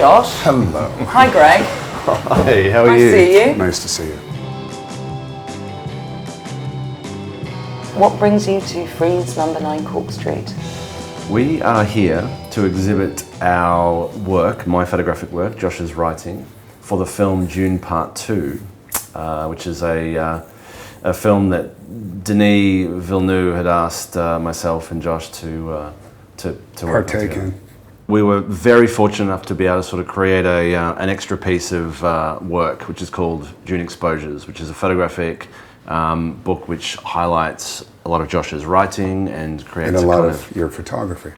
Josh. Hello. Hi, Greg. Hey, how are you? Nice to see you. Nice to see you. What brings you to Frieze No.9 Cork Street? We are here to exhibit our work, my photographic work, Josh's writing, for the film Dune Part 2, which is a film that Denis Villeneuve had asked myself and Josh to Partake in. We were very fortunate enough to be able to sort of create an extra piece of work, which is called Dune Exposures, which is a photographic book which highlights a lot of Josh's writing and creates And a lot of your photography.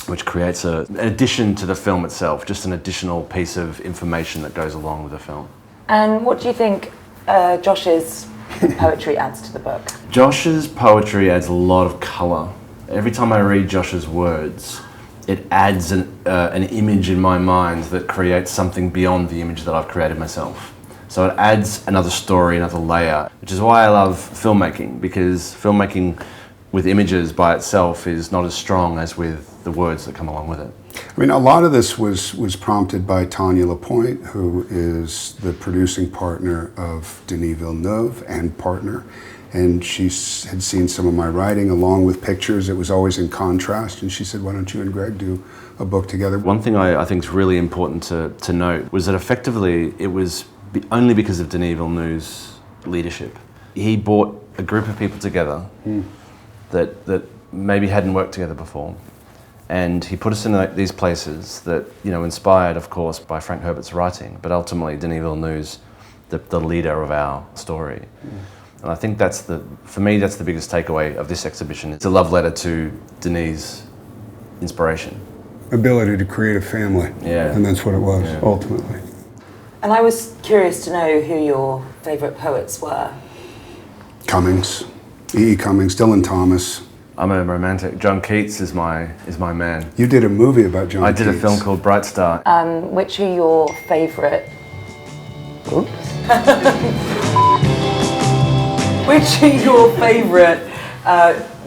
Which creates an addition to the film itself, just an additional piece of information that goes along with the film. And what do you think Josh's poetry adds to the book? Josh's poetry adds a lot of colour. Every time I read Josh's words, it adds an image in my mind that creates something beyond the image that I've created myself. So it adds another story, another layer, which is why I love filmmaking, because filmmaking with images by itself is not as strong as with the words that come along with it. I mean, a lot of this was prompted by Tanya Lapointe, who is the producing partner of Denis Villeneuve and partner. And she had seen some of my writing along with pictures. It was always in contrast. And she said, why don't you and Greg do a book together? One thing I think is really important to note was that effectively it was only because of Denis Villeneuve's leadership. He brought a group of people together that maybe hadn't worked together before. And he put us in these places that, inspired, of course, by Frank Herbert's writing, but ultimately Denis Villeneuve's the leader of our story. And I think for me, that's the biggest takeaway of this exhibition. It's a love letter to Denis' inspiration. Ability to create a family. Yeah. And that's what it was, ultimately. And I was curious to know who your favourite poets were. Cummings, E. Cummings, Dylan Thomas. I'm a romantic. John Keats is my man. You did a movie about John Keats. I did a film called Bright Star. Which are your favourite... Oops. Which are your favourite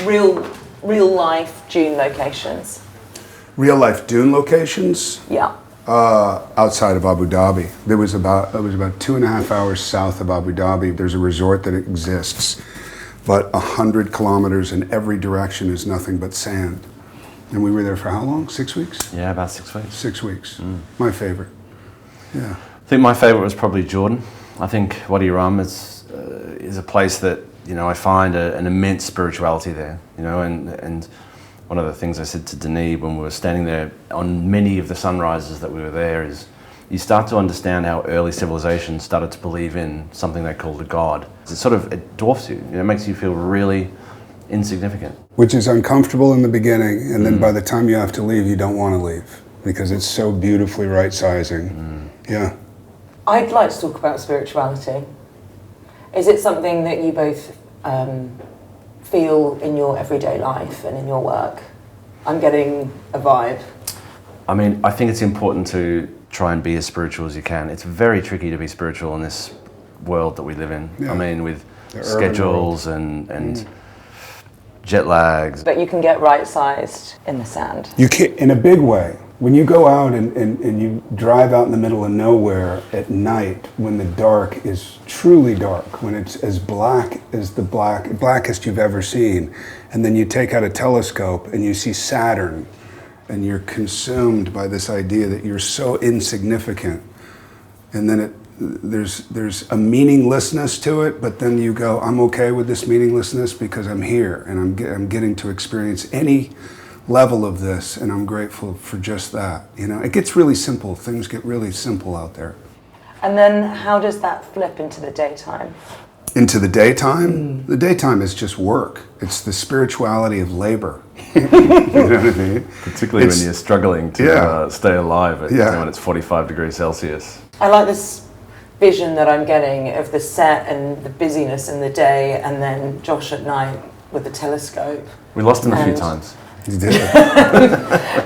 real life Dune locations? Real life Dune locations? Yeah. Outside of Abu Dhabi. It was about 2.5 hours south of Abu Dhabi. There's a resort that exists, but 100 kilometers in every direction is nothing but sand. And we were there for how long? 6 weeks? Yeah, about 6 weeks. 6 weeks. My favorite. Yeah. I think my favorite was probably Jordan. I think Wadi Rum is a place that I find an immense spirituality there. And one of the things I said to Denis when we were standing there on many of the sunrises that we were there is you start to understand how early civilizations started to believe in something they called a god. It dwarfs you. It makes you feel really insignificant. Which is uncomfortable in the beginning, and then by the time you have to leave, you don't want to leave because it's so beautifully right-sizing. Yeah. I'd like to talk about spirituality. Is it something that you both feel in your everyday life and in your work? I'm getting a vibe. I mean, I think it's important to try and be as spiritual as you can. It's very tricky to be spiritual in this world that we live in. Yeah. I mean, with schedules and jet lags. But you can get right-sized in the sand. You can, in a big way. When you go out and you drive out in the middle of nowhere at night, when the dark is truly dark, when it's as black as the blackest you've ever seen, and then you take out a telescope and you see Saturn, and you're consumed by this idea that you're so insignificant, and then there's a meaninglessness to it, but then you go, I'm okay with this meaninglessness because I'm here, and I'm getting to experience any level of this, and I'm grateful for just that. It gets really simple. Things get really simple out there. And then how does that flip into the daytime? Into the daytime? The daytime is just work. It's the spirituality of labor. You know what I mean? Particularly when you're struggling to stay alive when it's 45 degrees Celsius. I like this vision that I'm getting of the set and the busyness in the day, and then Josh at night with the telescope. We lost him a few times. You did.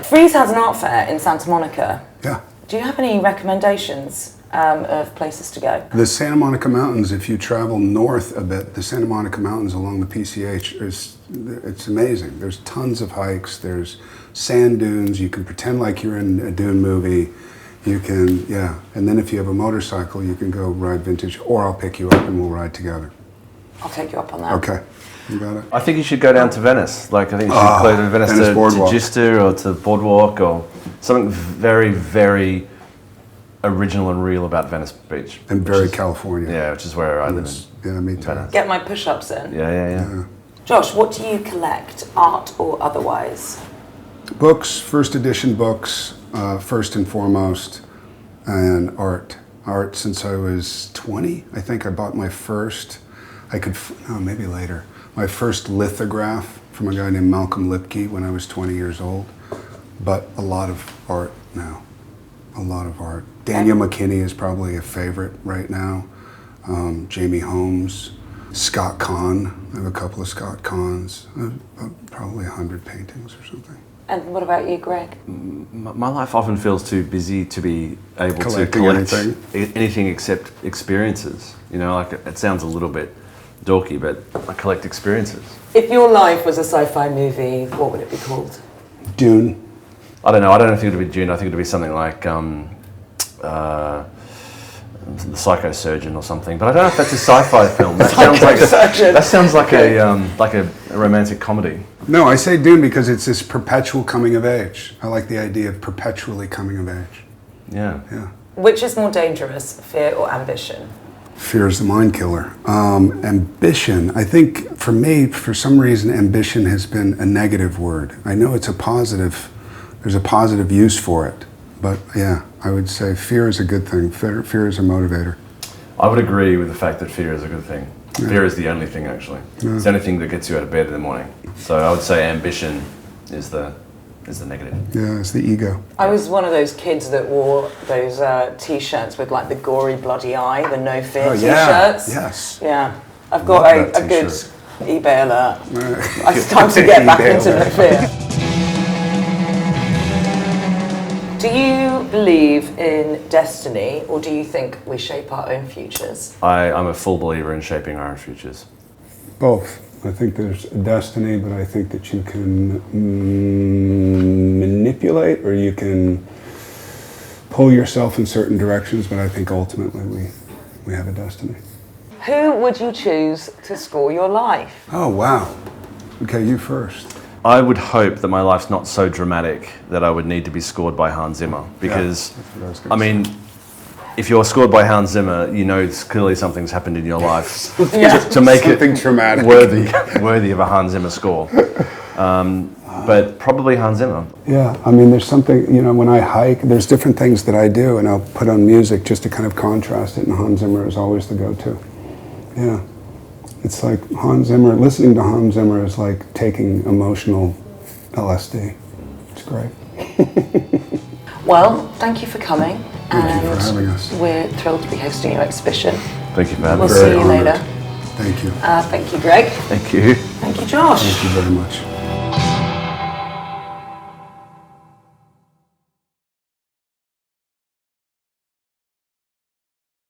Frieze has an art fair in Santa Monica. Yeah. Do you have any recommendations of places to go? The Santa Monica Mountains, if you travel north a bit, the Santa Monica Mountains along the PCH, it's amazing. There's tons of hikes, there's sand dunes, you can pretend like you're in a dune movie. You can, yeah. And then if you have a motorcycle, you can go ride vintage, or I'll pick you up and we'll ride together. I'll take you up on that. Okay, you got it? I think you should go down to Venice. Like, I think you should go to Venice to Giusta or to Boardwalk or something very, very original and real about Venice Beach. And very California. Yeah, which is where I live in. Yeah, me too. Venice. Get my push-ups in. Yeah. Josh, what do you collect, art or otherwise? Books, first edition books, first and foremost, and art. Art since I was 20. I think I bought my first, maybe later, my first lithograph from a guy named Malcolm Lipke when I was 20 years old. But a lot of art now. A lot of art. Daniel McKinney is probably a favorite right now. Jamie Holmes, Scott Kahn. I have a couple of Scott Kahns. Probably 100 paintings or something. And what about you, Greig? My life often feels too busy to be able to collect anything except experiences. You know, like it sounds a little bit dorky, but I collect experiences. If your life was a sci-fi movie, what would it be called? Dune. I don't know. I don't think it would be Dune. I think it would be something like The Psychosurgeon or something. But I don't know if that's a sci-fi film. That sounds like a romantic comedy. No, I say Dune because it's this perpetual coming of age. I like the idea of perpetually coming of age. Yeah. Which is more dangerous, fear or ambition? Fear is the mind killer. Ambition, I think for me, for some reason, ambition has been a negative word. I know it's a positive, there's a positive use for it. But yeah, I would say fear is a good thing. Fear is a motivator. I would agree with the fact that fear is a good thing. Yeah. Fear is the only thing, actually. Yeah. It's the only thing that gets you out of bed in the morning. So I would say ambition is the negative. Yeah, it's the ego. I was one of those kids that wore those T-shirts with like the gory, bloody eye, the no fear T-shirts. Yes. Yeah, I've got a good eBay alert. It's time to get back into no fear. Do you believe in destiny, or do you think we shape our own futures? I'm a full believer in shaping our own futures. Both. I think there's a destiny, but I think that you can manipulate or you can pull yourself in certain directions, but I think ultimately we have a destiny. Who would you choose to score your life? Oh, wow. Okay, you first. I would hope that my life's not so dramatic that I would need to be scored by Hans Zimmer, because, I mean, if you're scored by Hans Zimmer, you know clearly something's happened in your life to make something traumatic. worthy of a Hans Zimmer score. But probably Hans Zimmer. Yeah, I mean, there's something, you know, when I hike, there's different things that I do, and I'll put on music just to kind of contrast it, and Hans Zimmer is always the go-to. Yeah. It's like listening to Hans Zimmer is like taking emotional LSD. It's great. Well, thank you for coming. Thank you for having us. We're thrilled to be hosting your exhibition. Thank you for having us. us. We'll see you later. Thank you. Thank you, Greig. Thank you. Thank you, Josh. Thank you very much.